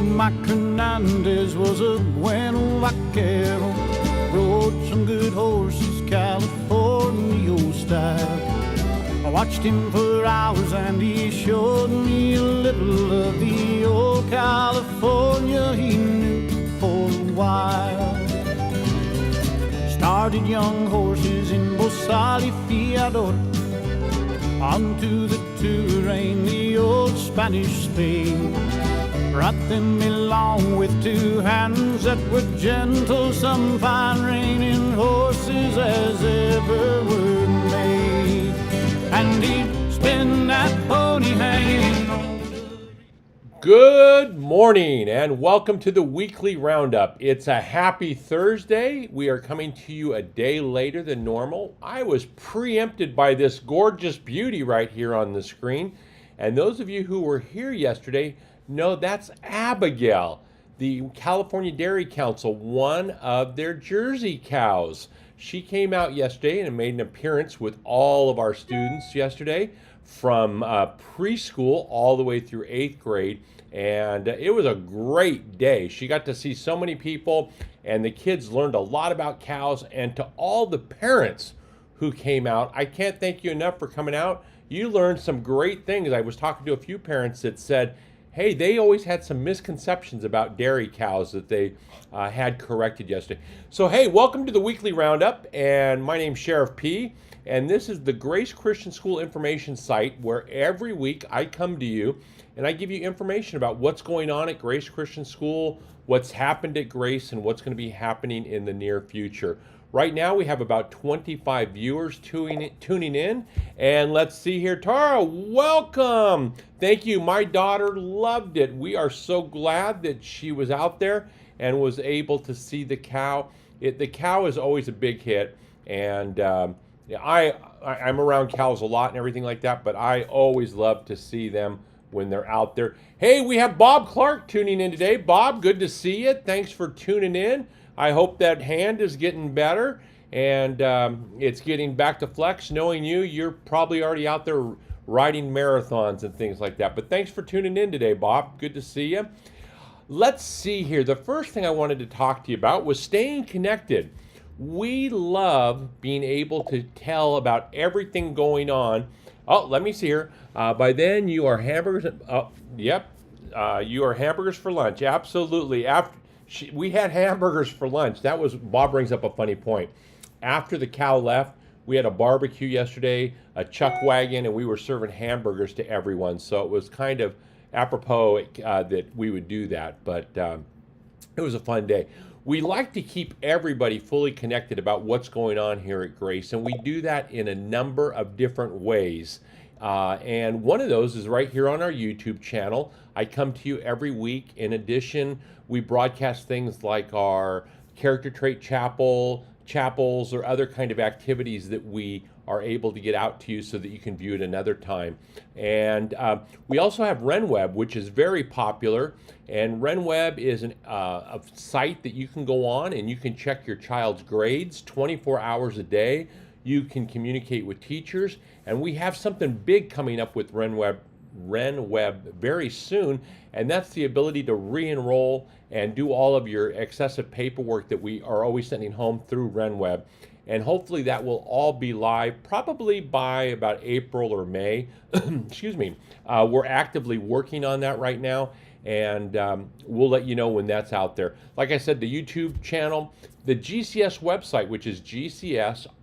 Mike Hernandez was a bueno vaquero, rode some good horses, California style. I watched him for hours and he showed me a little of the old California he knew for a while. Started young horses in Bosali Fiador, onto the Touraine, the old Spanish Spain. Brought them along with two hands that were gentle, some fine reining horses as ever were made. And he'd spin that pony hanging on. Good morning and welcome to the Weekly Roundup. It's a happy Thursday. We are coming to you a day later than normal. I was preempted by this gorgeous beauty right here on the screen. And those of you who were here yesterday know that's Abigail, the California Dairy Council, one of their Jersey cows. She came out yesterday and made an appearance with all of our students yesterday from preschool all the way through 8th grade. And it was a great day. She got to see so many people and the kids learned a lot about cows. And to all the parents who came out, I can't thank you enough for coming out. You learned some great things. I was talking to a few parents that said, hey, they always had some misconceptions about dairy cows that they had corrected yesterday. So, hey, welcome to the Weekly Roundup, and my name's Sheriff P, and this is the Grace Christian School information site where every week I come to you and I give you information about what's going on at Grace Christian School, what's happened at Grace, and what's going to be happening in the near future. Right now we have about 25 viewers tuning in. And let's see here. Tara, welcome. Thank you. My daughter loved it. We are so glad that she was out there and was able to see the cow. The cow is always a big hit. And I'm around cows a lot and everything like that, but I always love to see them when they're out there. Hey, we have Bob Clark tuning in today. Bob, good to see you. Thanks for tuning in. I hope that hand is getting better and it's getting back to flex. Knowing you, you're probably already out there riding marathons and things like that. But thanks for tuning in today, Bob. Good to see you. Let's see here. The first thing I wanted to talk to you about was staying connected. We love being able to tell about everything going on. Oh, let me see here. By then, you are hamburgers. Oh, yep. You are hamburgers for lunch. Absolutely. We had hamburgers for lunch. That was, Bob brings up a funny point. After the cow left, we had a barbecue yesterday, a chuck wagon, and we were serving hamburgers to everyone. So it was kind of apropos that we would do that, but it was a fun day. We like to keep everybody fully connected about what's going on here at Grace, and we do that in a number of different ways. And one of those is right here on our YouTube channel. I come to you every week. In addition, we broadcast things like our character trait chapels, or other kind of activities that we are able to get out to you so that you can view it another time. And we also have RenWeb, which is very popular. And RenWeb is a site that you can go on and you can check your child's grades 24 hours a day. You can communicate with teachers. And we have something big coming up with RenWeb very soon, and that's the ability to re-enroll and do all of your excessive paperwork that we are always sending home through RenWeb. And hopefully that will all be live probably by about April or May. Excuse me. We're actively working on that right now, and we'll let you know when that's out there. Like I said, the YouTube channel, the GCS website, which is gcsrr.org,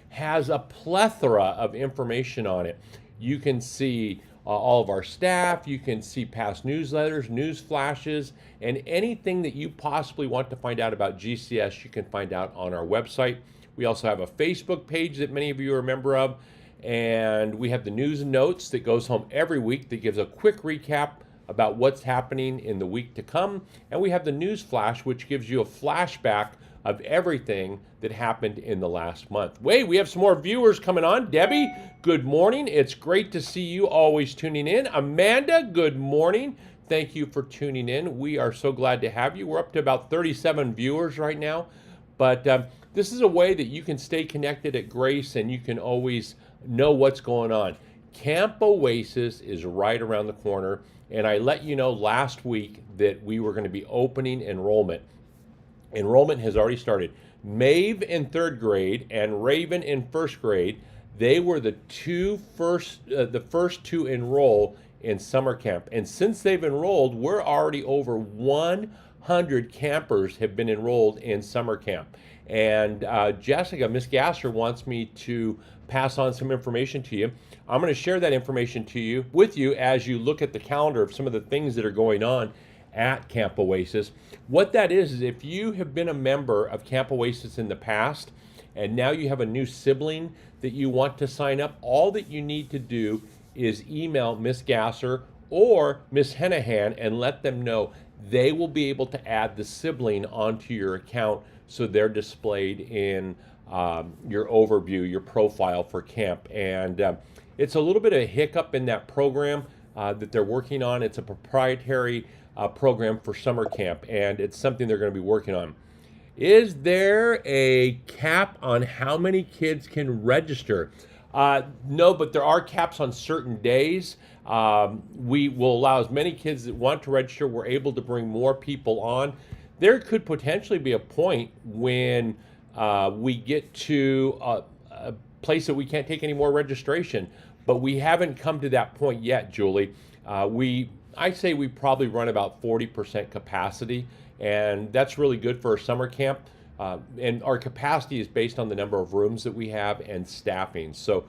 has a plethora of information on it. You can see all of our staff, you can see past newsletters, news flashes, and anything that you possibly want to find out about GCS, you can find out on our website. We also have a Facebook page that many of you are a member of, and we have the news and notes that goes home every week that gives a quick recap about what's happening in the week to come. And we have the news flash, which gives you a flashback of everything that happened in the last month. Wait, we have some more viewers coming on. Debbie, good morning. It's great to see you always tuning in. Amanda, good morning. Thank you for tuning in. We are so glad to have you. We're up to about 37 viewers right now. But this is a way that you can stay connected at Grace and you can always know what's going on. Camp Oasis is right around the corner, and I let you know last week that we were going to be opening enrollment. Enrollment has already started. Maeve in 3rd grade and Raven in 1st grade, they were the first to enroll in summer camp. And since they've enrolled, we're already over 100 campers have been enrolled in summer camp. And Jessica, Miss Gasser, wants me to pass on some information to you. I'm going to share that information with you as you look at the calendar of some of the things that are going on at Camp Oasis. What that is if you have been a member of Camp Oasis in the past and now you have a new sibling that you want to sign up, all that you need to do is email Miss Gasser or Miss Henahan and let them know. They will be able to add the sibling onto your account so they're displayed in your overview, your profile for camp. And it's a little bit of a hiccup in that program that they're working on. It's a proprietary program for summer camp, and it's something they're going to be working on. Is there a cap on how many kids can register? No, but there are caps on certain days. We will allow as many kids that want to register. We're able to bring more people on. There could potentially be a point when we get to a place that we can't take any more registration, but we haven't come to that point yet, Julie. I say we probably run about 40% capacity, and that's really good for a summer camp. And our capacity is based on the number of rooms that we have and staffing. So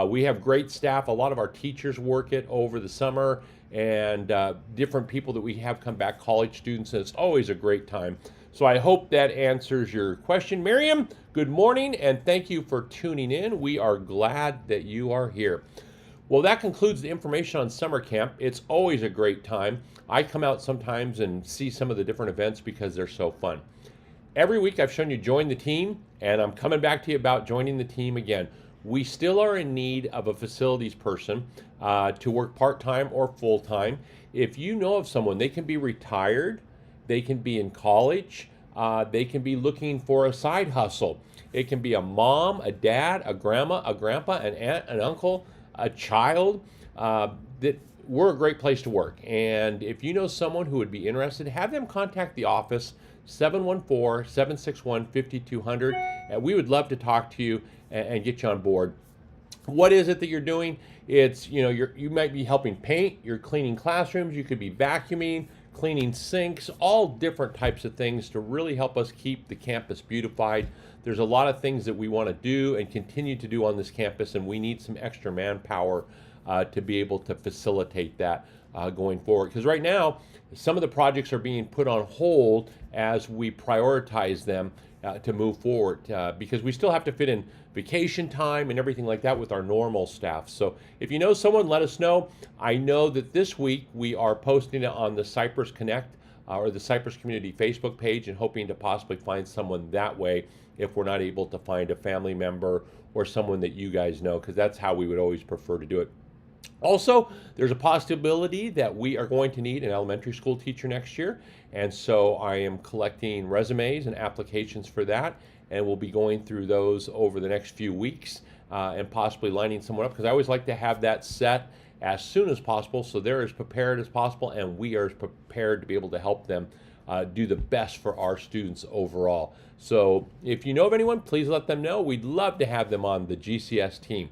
we have great staff. A lot of our teachers work it over the summer, and different people that we have come back, college students, and it's always a great time. So I hope that answers your question. Miriam, good morning, and thank you for tuning in. We are glad that you are here. Well, that concludes the information on summer camp. It's always a great time. I come out sometimes and see some of the different events because they're so fun. Every week I've shown you join the team, and I'm coming back to you about joining the team again. We still are in need of a facilities person to work part-time or full-time. If you know of someone, they can be retired, they can be in college, they can be looking for a side hustle. It can be a mom, a dad, a grandma, a grandpa, an aunt, an uncle, a child, that we're a great place to work. And if you know someone who would be interested, have them contact the office, 714-761-5200, and we would love to talk to you and get you on board. What is it that you're doing? It's, you might be helping paint, you're cleaning classrooms, you could be vacuuming, cleaning sinks, all different types of things to really help us keep the campus beautified. There's a lot of things that we want to do and continue to do on this campus, and we need some extra manpower to be able to facilitate that going forward. Because right now, some of the projects are being put on hold as we prioritize them to move forward because we still have to fit in vacation time and everything like that with our normal staff. So if you know someone, let us know. I know that this week we are posting it on the Cypress Connect or the Cypress Community Facebook page and hoping to possibly find someone that way if we're not able to find a family member or someone that you guys know, because that's how we would always prefer to do it. Also, there's a possibility that we are going to need an elementary school teacher next year, and so I am collecting resumes and applications for that, and we'll be going through those over the next few weeks and possibly lining someone up, because I always like to have that set as soon as possible so they're as prepared as possible and we are as prepared to be able to help them do the best for our students overall. So if you know of anyone, please let them know. We'd love to have them on the GCS team.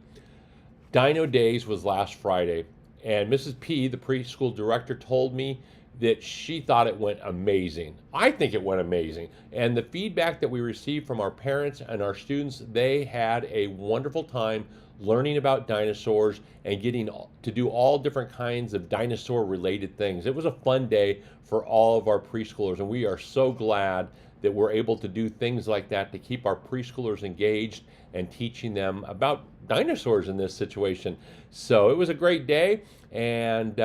Dino Days was last Friday, and Mrs. P, the preschool director, told me that she thought it went amazing. I think it went amazing. And the feedback that we received from our parents and our students, they had a wonderful time learning about dinosaurs and getting to do all different kinds of dinosaur-related things. It was a fun day for all of our preschoolers, and we are so glad that we're able to do things like that to keep our preschoolers engaged and teaching them about dinosaurs in this situation. So it was a great day, and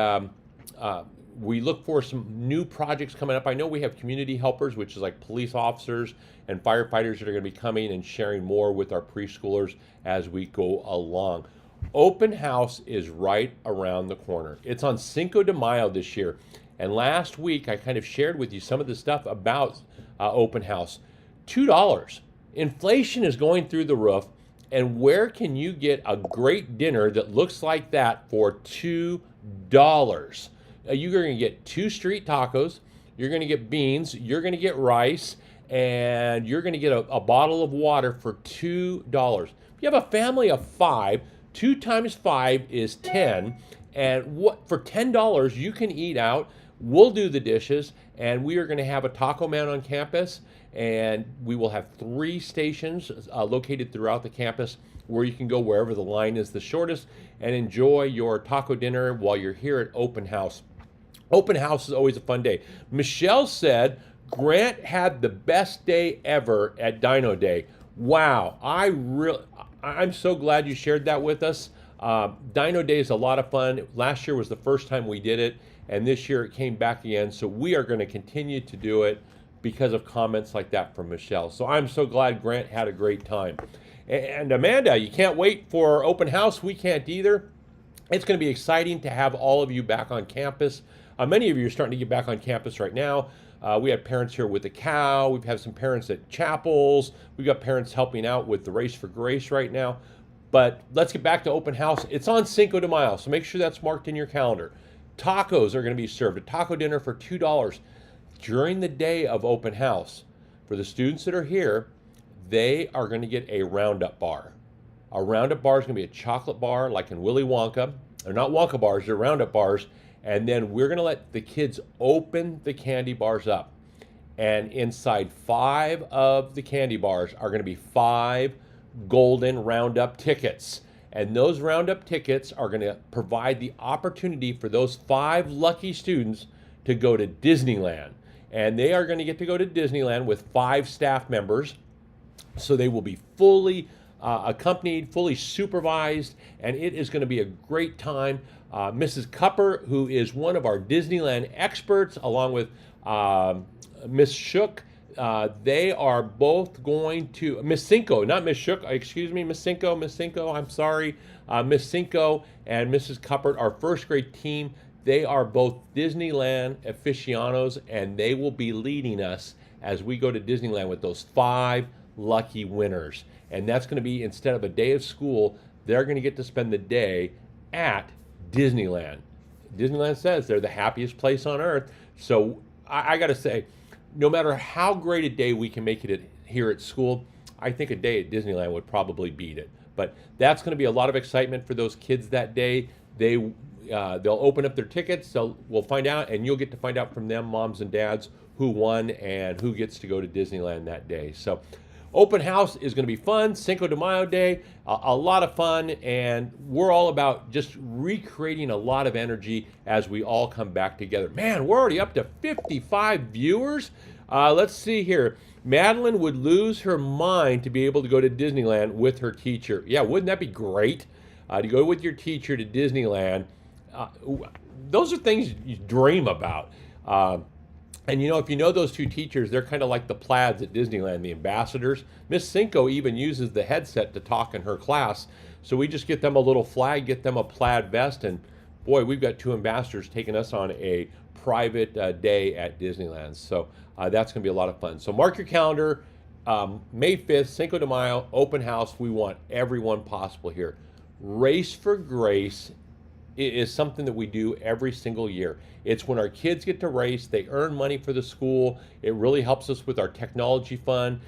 we look for some new projects coming up. I know we have community helpers, which is like police officers and firefighters that are going to be coming and sharing more with our preschoolers as we go along. Open house is right around the corner. It's on Cinco de Mayo this year. And last week, I kind of shared with you some of the stuff about open house. $2. Inflation is going through the roof, And where can you get a great dinner that looks like that for $2? You're going to get 2 street tacos, you're going to get beans, you're going to get rice, and you're going to get a bottle of water for $2. If you have a family of 5, 2 times 5 is 10. And what for $10 you can eat out. We'll do the dishes, and we are going to have a taco man on campus, and we will have 3 stations located throughout the campus where you can go wherever the line is the shortest and enjoy your taco dinner while you're here at open house. Open house is always a fun day. Michelle said Grant had the best day ever at Dino Day. Wow, I'm so glad you shared that with us. Dino Day is a lot of fun. Last year was the first time we did it, and this year it came back again. So we are going to continue to do it because of comments like that from Michelle. So I'm so glad Grant had a great time. And Amanda, you can't wait for open house. We can't either. It's going to be exciting to have all of you back on campus. Many of you are starting to get back on campus right now. We have parents here with the cow. We've had some parents at chapels. We've got parents helping out with the Race for Grace right now. But let's get back to open house. It's on Cinco de Mayo, so make sure that's marked in your calendar. Tacos are going to be served, a taco dinner for $2 during the day of open house. For the students that are here, they are going to get a Roundup bar. A Roundup bar is going to be a chocolate bar like in Willy Wonka. They're not Wonka bars, they're Roundup bars. And then we're going to let the kids open the candy bars up. And inside 5 of the candy bars are going to be 5 golden Roundup tickets. And those Roundup tickets are going to provide the opportunity for those 5 lucky students to go to Disneyland. And they are going to get to go to Disneyland with 5 staff members. So they will be fully accompanied, fully supervised, and it is going to be a great time. Mrs. Cupper, who is one of our Disneyland experts, along with Miss Shook, they are both going to, Miss Cinco, not Miss Shook, excuse me, Miss Cinco, I'm sorry. Miss Cinco and Mrs. Cuppert, our first grade team, they are both Disneyland aficionados, and they will be leading us as we go to Disneyland with those 5 lucky winners. And that's going to be, instead of a day of school, they're going to get to spend the day at Disneyland. Disneyland says they're the happiest place on earth. So I got to say, no matter how great a day we can make it here at school, I think a day at Disneyland would probably beat it. But that's going to be a lot of excitement for those kids that day. They'll open up their tickets. We'll find out, and you'll get to find out from them, moms and dads, who won and who gets to go to Disneyland that day. So open house is going to be fun. Cinco de Mayo Day, a lot of fun, and we're all about just recreating a lot of energy as we all come back together. Man, we're already up to 55 viewers. Let's see here. Madeline would lose her mind to be able to go to Disneyland with her teacher. Yeah, wouldn't that be great? To go with your teacher to Disneyland. Those are things you dream about. And you know, if you know those 2 teachers, they're kind of like the plaids at Disneyland, the ambassadors. Miss Cinco even uses the headset to talk in her class. So we just get them a little flag, get them a plaid vest, and boy, we've got 2 ambassadors taking us on a private day at Disneyland. So that's going to be a lot of fun. So mark your calendar, May 5th, Cinco de Mayo, open house. We want everyone possible here. Race for Grace is something that we do every single year. It's when our kids get to race, they earn money for the school. It really helps us with our technology fund,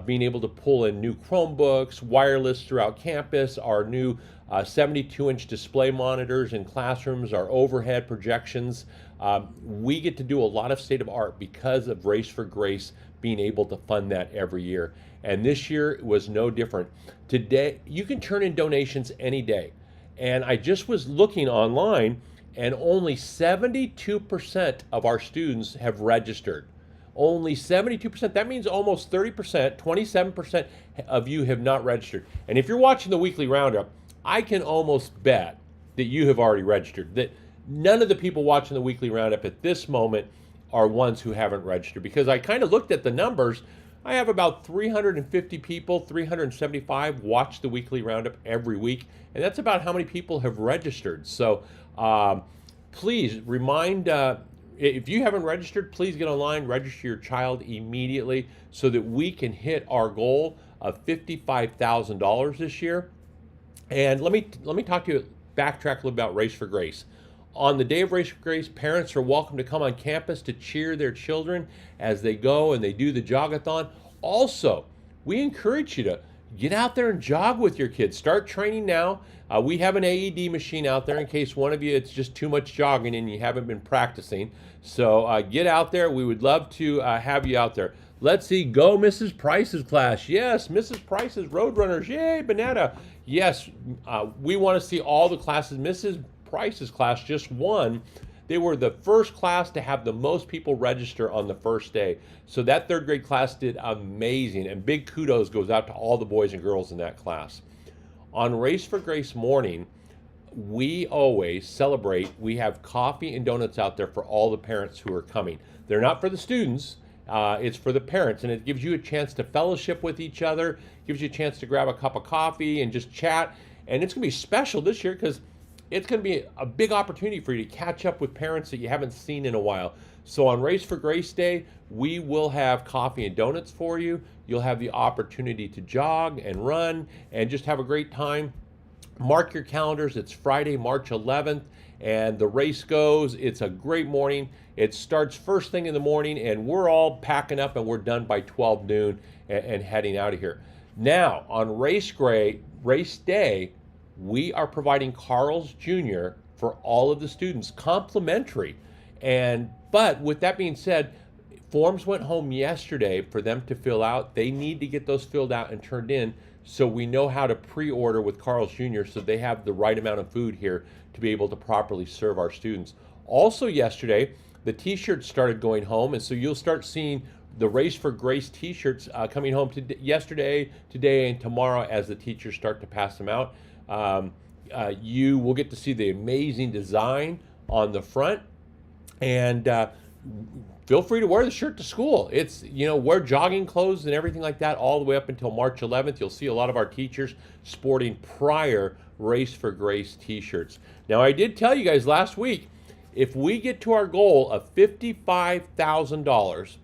being able to pull in new Chromebooks, wireless throughout campus, our new 72-inch display monitors in classrooms, our overhead projections. We get to do a lot of state of art because of Race for Grace being able to fund that every year. And this year was no different. Today, you can turn in donations any day. And I just was looking online, and only 72% of our students have registered. Only 72%. That means almost 30%, 27% of you have not registered. And if you're watching the Weekly Roundup, I can almost bet that you have already registered. That none of the people watching the Weekly Roundup at this moment are ones who haven't registered. Because I kind of looked at the numbers. I have about 350 people, 375 watch the Weekly Roundup every week, and that's about how many people have registered. So please remind, if you haven't registered, please get online, register your child immediately so that we can hit our goal of $55,000 this year. And let me talk to you, backtrack a little about Race for Grace. On the day of Race for Grace, parents are welcome to come on campus to cheer their children as they go and they do the jogathon. Also, we encourage you to get out there and jog with your kids. Start training now. We have an AED machine out there in case one of you, it's just too much jogging and you haven't been practicing. So get out there. We would love to have you out there. Let's see, go Mrs. Price's class. Yes, Mrs. Price's Roadrunners. Yay, banana. Yes, we want to see all the classes. Mrs. Price's class just won. They were the first class to have the most people register on the first day. So that third grade class did amazing. And big kudos goes out to all the boys and girls in that class. On Race for Grace morning, we always celebrate. We have coffee and donuts out there for all the parents who are coming. They're not for the students. It's for the parents, and it gives you a chance to fellowship with each other, gives you a chance to grab a cup of coffee and just chat. And it's going to be special this year because it's going to be a big opportunity for you to catch up with parents that you haven't seen in a while. So on Race for Grace Day, we will have coffee and donuts for you. You'll have the opportunity to jog and run and just have a great time. Mark your calendars. It's Friday, March 11th, and the race goes. It's a great morning. It starts first thing in the morning, and we're all packing up, and we're done by 12 noon and heading out of here. Now, on Race Day, we are providing Carl's Jr. for all of the students, complimentary. But with that being said, forms went home yesterday for them to fill out. They need to get those filled out and turned in so we know how to pre-order with Carl's Jr. so they have the right amount of food here to be able to properly serve our students. Also yesterday, the t-shirts started going home, and so you'll start seeing the Race for Grace t-shirts coming home yesterday, today, and tomorrow as the teachers start to pass them out. You will get to see the amazing design on the front, and feel free to wear the shirt to school. It's, wear jogging clothes and everything like that all the way up until March 11th. You'll see a lot of our teachers sporting prior Race for Grace t-shirts. Now, I did tell you guys last week, if we get to our goal of $55,000,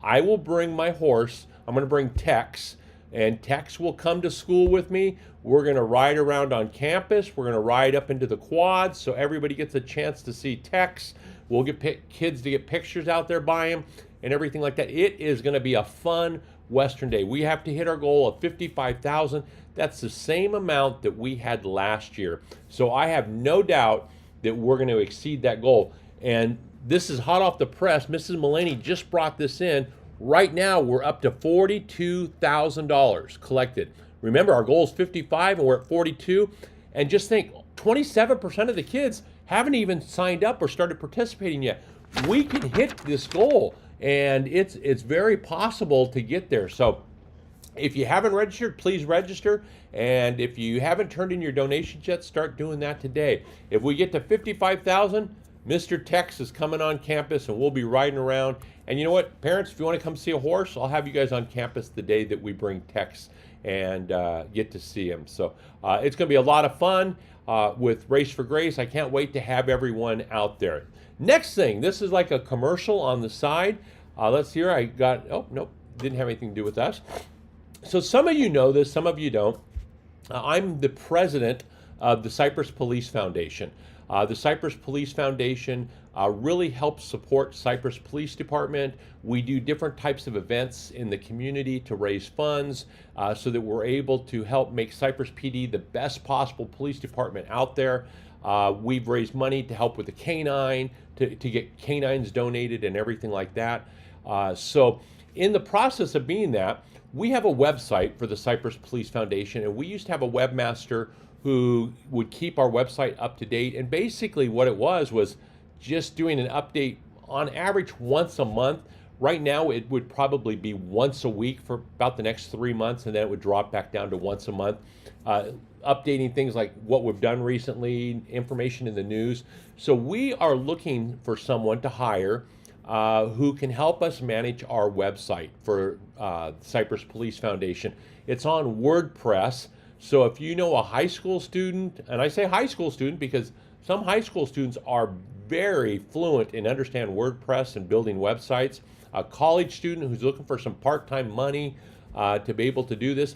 I will bring my horse. I'm going to bring Tex, and Tex will come to school with me. We're going to ride around on campus. We're going to ride up into the quads so everybody gets a chance to see Tex. We'll get kids to get pictures out there by him and everything like that. It is going to be a fun Western day. We have to hit our goal of $55,000. That's the same amount that we had last year. So I have no doubt that we're going to exceed that goal. And this is hot off the press. Mrs. Mulaney just brought this in. Right now, we're up to $42,000 collected. Remember, our goal is 55 and we're at 42. And just think, 27% of the kids haven't even signed up or started participating yet. We can hit this goal, and it's very possible to get there. So if you haven't registered, please register. And if you haven't turned in your donations yet, start doing that today. If we get to 55,000, Mr. Tex is coming on campus, and we'll be riding around. And you know what, parents, if you want to come see a horse, I'll have you guys on campus the day that we bring Tex and get to see him. So it's going to be a lot of fun with Race for Grace. I can't wait to have everyone out there. Next thing, this is like a commercial on the side. Let's hear. I got, oh, nope, didn't have anything to do with us. So some of you know this, some of you don't. I'm the president of the Cypress Police Foundation. The Cypress Police Foundation really helps support Cypress Police Department. We do different types of events in the community to raise funds so that we're able to help make Cypress PD the best possible police department out there. We've raised money to help with the canine, to get canines donated and everything like that. So in the process of being that, we have a website for the Cypress Police Foundation, and we used to have a webmaster who would keep our website up to date. And basically what it was just doing an update on average once a month. Right now it would probably be once a week for about the next 3 months, and then it would drop back down to once a month. Updating things like what we've done recently, information in the news. So we are looking for someone to hire who can help us manage our website for Cypress Police Foundation. It's on WordPress. So if you know a high school student, and I say high school student because some high school students are very fluent and understand WordPress and building websites, a college student who's looking for some part-time money, to be able to do this.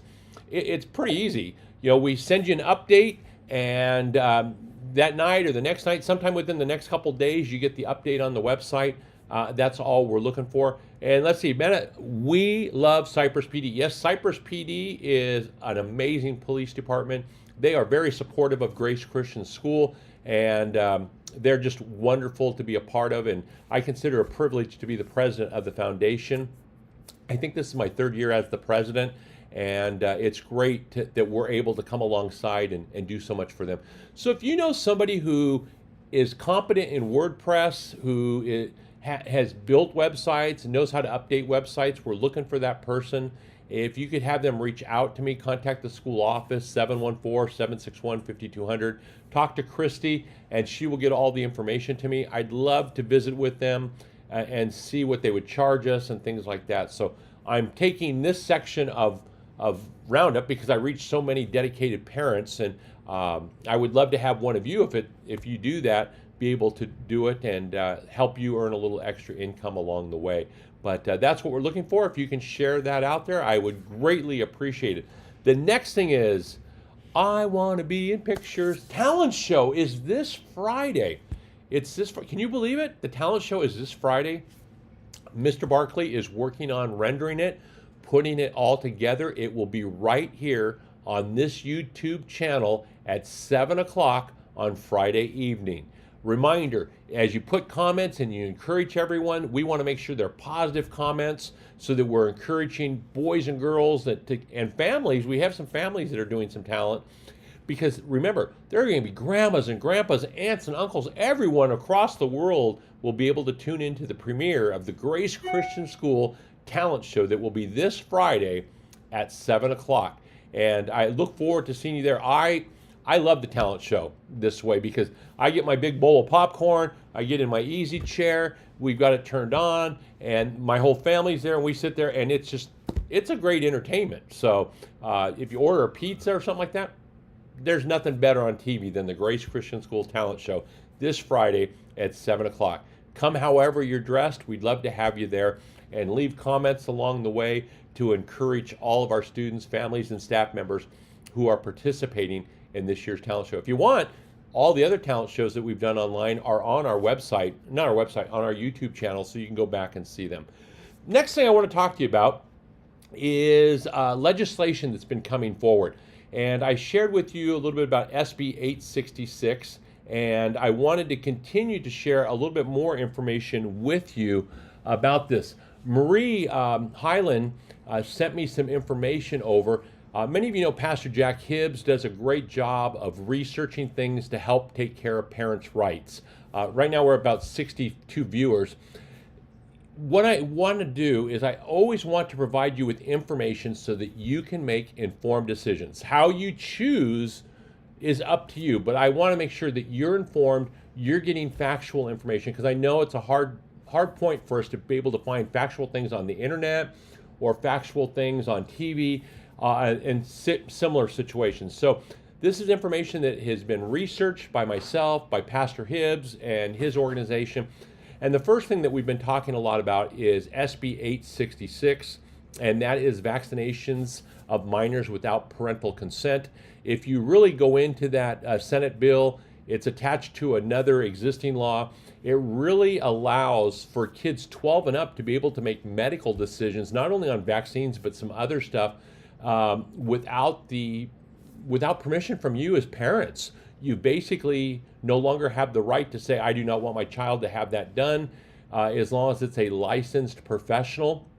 It's pretty easy. We send you an update, and that night or the next night, sometime within the next couple days, you get the update on the website. That's all we're looking for. And let's see, we love Cypress PD. Yes, Cypress PD is an amazing police department. They are very supportive of Grace Christian School, and they're just wonderful to be a part of. And I consider it a privilege to be the president of the foundation. I think this is my third year as the president, and it's great that we're able to come alongside and do so much for them. So if you know somebody who is competent in WordPress, who has built websites and knows how to update websites, we're looking for that person. If you could have them reach out to me, contact the school office, 714-761-5200. Talk to Christy, and she will get all the information to me. I'd love to visit with them and see what they would charge us and things like that. So I'm taking this section of Roundup because I reach so many dedicated parents, and I would love to have one of you, if you do that, be able to do it and help you earn a little extra income along the way. But that's what we're looking for. If you can share that out there, I would greatly appreciate it. The next thing is, I want to be in pictures. Talent show is this Friday. Can you believe it? The talent show is this Friday. Mr. Barkley is working on rendering it, putting it all together. It will be right here on this YouTube channel at 7 o'clock on Friday evening. Reminder, as you put comments and you encourage everyone, we want to make sure they're positive comments so that we're encouraging boys and girls and families. We have some families that are doing some talent, because remember, there are going to be grandmas and grandpas, aunts and uncles. Everyone across the world will be able to tune into the premiere of the Grace Christian School talent show that will be this Friday at 7 o'clock. And I look forward to seeing you there. I love the talent show this way because I get my big bowl of popcorn, I get in my easy chair, we've got it turned on, and my whole family's there, and we sit there, and it's a great entertainment. So if you order a pizza or something like that, there's nothing better on TV than the Grace Christian School talent show this Friday at 7 o'clock. Come however you're dressed. We'd love to have you there, and leave comments along the way to encourage all of our students, families, and staff members who are participating in this year's talent show. If you want, all the other talent shows that we've done online are on our website, on our YouTube channel, so you can go back and see them. Next thing I want to talk to you about is legislation that's been coming forward. And I shared with you a little bit about SB 866, and I wanted to continue to share a little bit more information with you about this. Marie Hyland sent me some information over. Many of you know Pastor Jack Hibbs does a great job of researching things to help take care of parents' rights. Right now we're about 62 viewers. What I want to do is I always want to provide you with information so that you can make informed decisions. How you choose is up to you, but I want to make sure that you're informed, you're getting factual information, because I know it's a hard point for us to be able to find factual things on the internet or factual things on TV. And similar situations. So this is information that has been researched by myself, by Pastor Hibbs and his organization. And the first thing that we've been talking a lot about is SB 866, and that is vaccinations of minors without parental consent. If you really go into that Senate bill, it's attached to another existing law. It really allows for kids 12 and up to be able to make medical decisions, not only on vaccines, but some other stuff, without permission from you as parents. You basically no longer have the right to say, I do not want my child to have that done. As long as it's a licensed professional,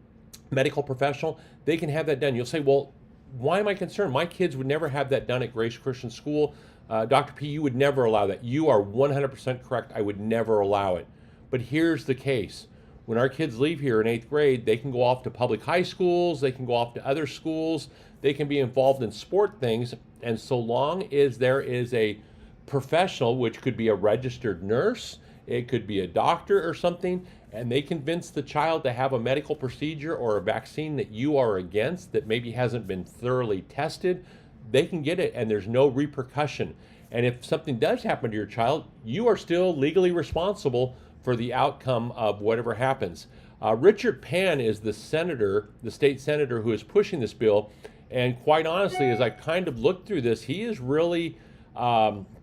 medical professional, they can have that done. You'll say, well, why am I concerned? My kids would never have that done at Grace Christian School. Dr. P, you would never allow that. You are 100% correct. I would never allow it. But here's the case. When our kids leave here in 8th grade, they can go off to public high schools, they can go off to other schools, they can be involved in sport things, and so long as there is a professional, which could be a registered nurse, it could be a doctor or something, and they convince the child to have a medical procedure or a vaccine that you are against that maybe hasn't been thoroughly tested, they can get it and there's no repercussion. And if something does happen to your child, you are still legally responsible for the outcome of whatever happens. Richard Pan is the senator, the state senator who is pushing this bill. And quite honestly, as I kind of looked through this, he is really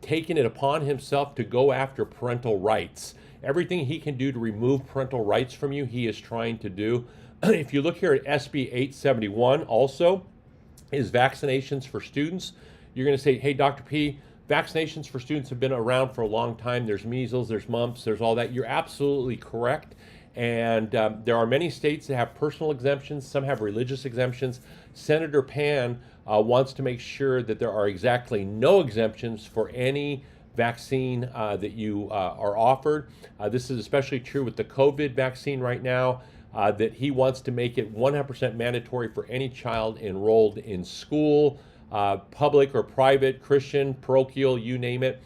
taking it upon himself to go after parental rights. Everything he can do to remove parental rights from you, he is trying to do. If you look here at SB 871 also, is vaccinations for students. You're going to say, hey, Dr. P, vaccinations for students have been around for a long time. There's measles, there's mumps, there's all that. You're absolutely correct. And there are many states that have personal exemptions. Some have religious exemptions. Senator Pan wants to make sure that there are exactly no exemptions for any vaccine that you are offered. This is especially true with the COVID vaccine right now, that he wants to make it 100% mandatory for any child enrolled in school, public or private, Christian, parochial, you name it,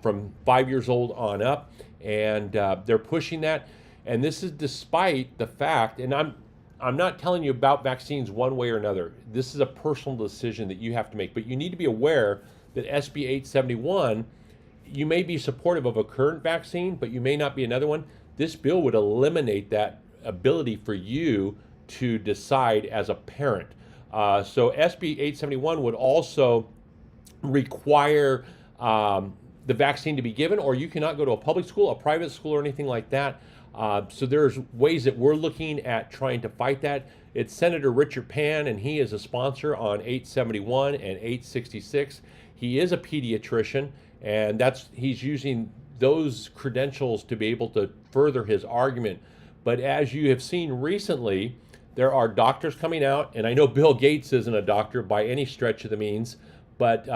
from 5 years old on up. And they're pushing that. And this is despite the fact, and I'm not telling you about vaccines one way or another. This is a personal decision that you have to make. But you need to be aware that SB 871, you may be supportive of a current vaccine, but you may not be another one. This bill would eliminate that ability for you to decide as a parent. So SB 871 would also require the vaccine to be given, or you cannot go to a public school, a private school, or anything like that. So there's ways that we're looking at trying to fight that. It's Senator Richard Pan, and he is a sponsor on 871 and 866. He is a pediatrician, and he's using those credentials to be able to further his argument. But as you have seen recently, there are doctors coming out, and I know Bill Gates isn't a doctor by any stretch of the means, but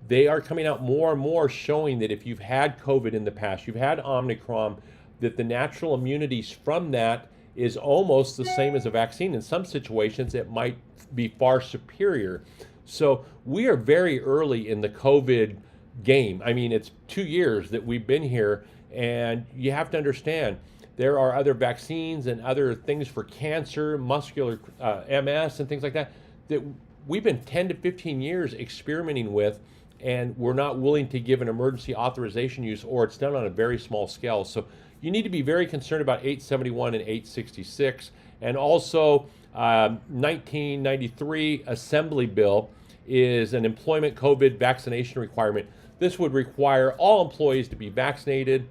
they are coming out more and more showing that if you've had COVID in the past, you've had Omicron, that the natural immunities from that is almost the same as a vaccine. In some situations, it might be far superior. So we are very early in the COVID game. I mean, it's 2 years that we've been here, and you have to understand there are other vaccines and other things for cancer, muscular MS, and things like that that we've been 10 to 15 years experimenting with, and we're not willing to give an emergency authorization use, or it's done on a very small scale. So you need to be very concerned about 871 and 866. And also 1993 Assembly Bill is an employment COVID vaccination requirement. This would require all employees to be vaccinated,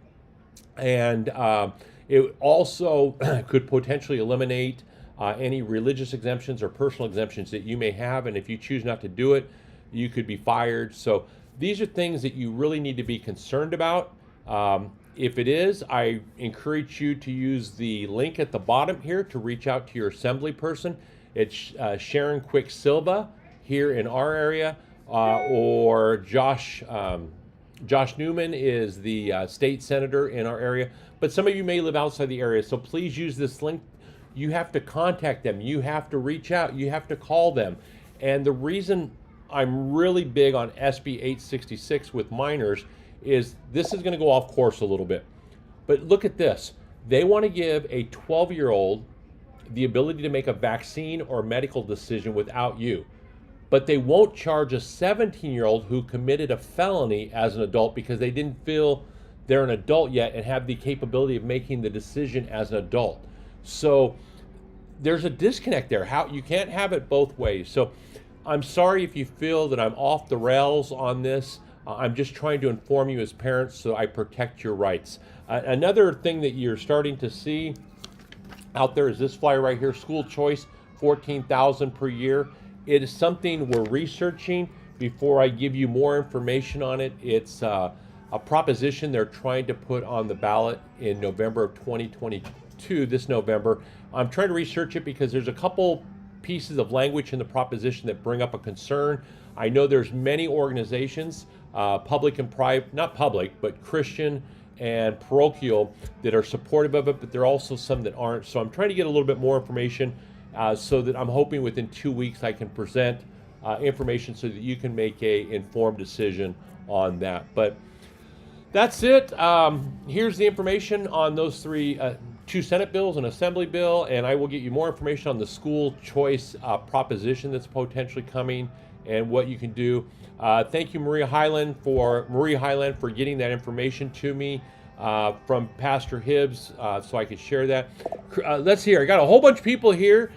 and it also could potentially eliminate any religious exemptions or personal exemptions that you may have. And if you choose not to do it, you could be fired. So these are things that you really need to be concerned about. If it is, I encourage you to use the link at the bottom here to reach out to your assembly person. It's Sharon Quick-Silva here in our area, or Josh Newman is the state senator in our area. But some of you may live outside the area, so please use this link. You have to contact them. You have to reach out. You have to call them. And the reason I'm really big on SB 866 with minors is this is going to go off course a little bit. But look at this. They want to give a 12-year-old the ability to make a vaccine or medical decision without you. But they won't charge a 17-year-old who committed a felony as an adult because they didn't feel they're an adult yet and have the capability of making the decision as an adult. So there's a disconnect there. You can't have it both ways. So I'm sorry if you feel that I'm off the rails on this. I'm just trying to inform you as parents so I protect your rights. Another thing that you're starting to see out there is this flyer right here, school choice, $14,000 per year. It is something we're researching before I give you more information on it. It's a proposition they're trying to put on the ballot in November of 2022, this November. I'm trying to research it because there's a couple pieces of language in the proposition that bring up a concern. I know there's many organizations, public and private, not public, but Christian and parochial, that are supportive of it, but there are also some that aren't. So I'm trying to get a little bit more information so that I'm hoping within 2 weeks I can present information so that you can make a informed decision on that. But that's it. Here's the information on those two Senate bills, an Assembly bill, and I will get you more information on the school choice proposition that's potentially coming and what you can do. Thank you, Maria Highland, for getting that information to me. from Pastor Hibbs, so I could share that. Let's see here. I got a whole bunch of people here.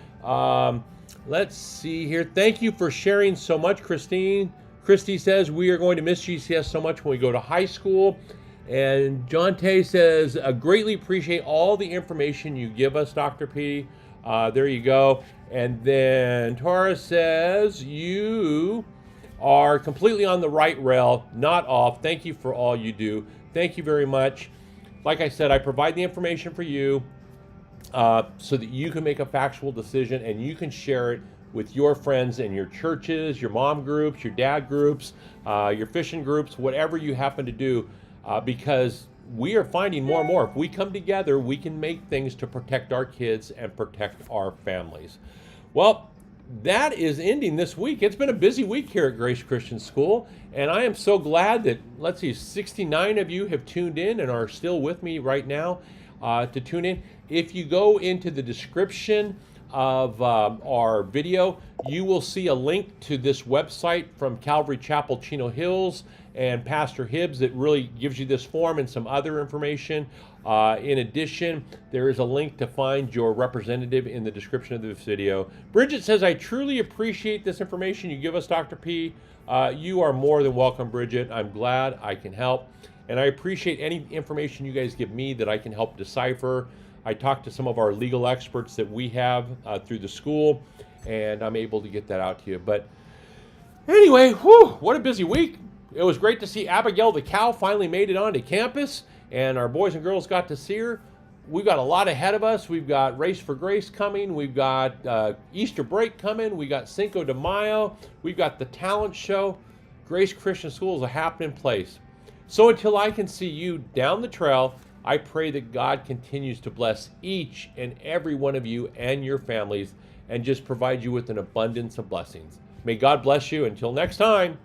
Let's see here. Thank you for sharing so much, Christine. Christy says, we are going to miss GCS so much when we go to high school. And John Tay says, greatly appreciate all the information you give us, Dr. P. There you go. And then Tara says, you are completely on the right rail, not off. Thank you for all you do. Thank you very much. Like I said, I provide the information for you so that you can make a factual decision and you can share it with your friends and your churches, your mom groups, your dad groups, your fishing groups, whatever you happen to do, because we are finding more and more. If we come together, we can make things to protect our kids and protect our families. Well, that is ending this week. It's been a busy week here at Grace Christian School, and I am so glad that, let's see, 69 of you have tuned in and are still with me right now to tune in. If you go into the description of our video, you will see a link to this website from Calvary Chapel, Chino Hills, and Pastor Hibbs that really gives you this form and some other information. In addition, there is a link to find your representative in the description of this video. Bridget says, I truly appreciate this information you give us, Dr. P. You are more than welcome, Bridget. I'm glad I can help. And I appreciate any information you guys give me that I can help decipher. I talked to some of our legal experts that we have through the school, and I'm able to get that out to you. But anyway, whew, what a busy week. It was great to see Abigail the cow finally made it onto campus, and our boys and girls got to see her. We've got a lot ahead of us. We've got Race for Grace coming. We've got Easter break coming. We got Cinco de Mayo. We've got the talent show. Grace Christian School is a happening place. So until I can see you down the trail, I pray that God continues to bless each and every one of you and your families and just provide you with an abundance of blessings. May God bless you. Until next time,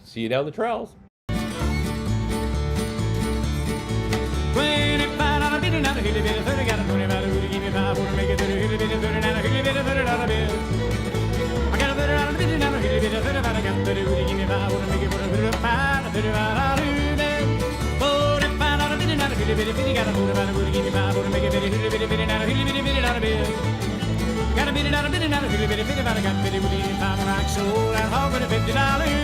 see you down the trails. Got a bit of $50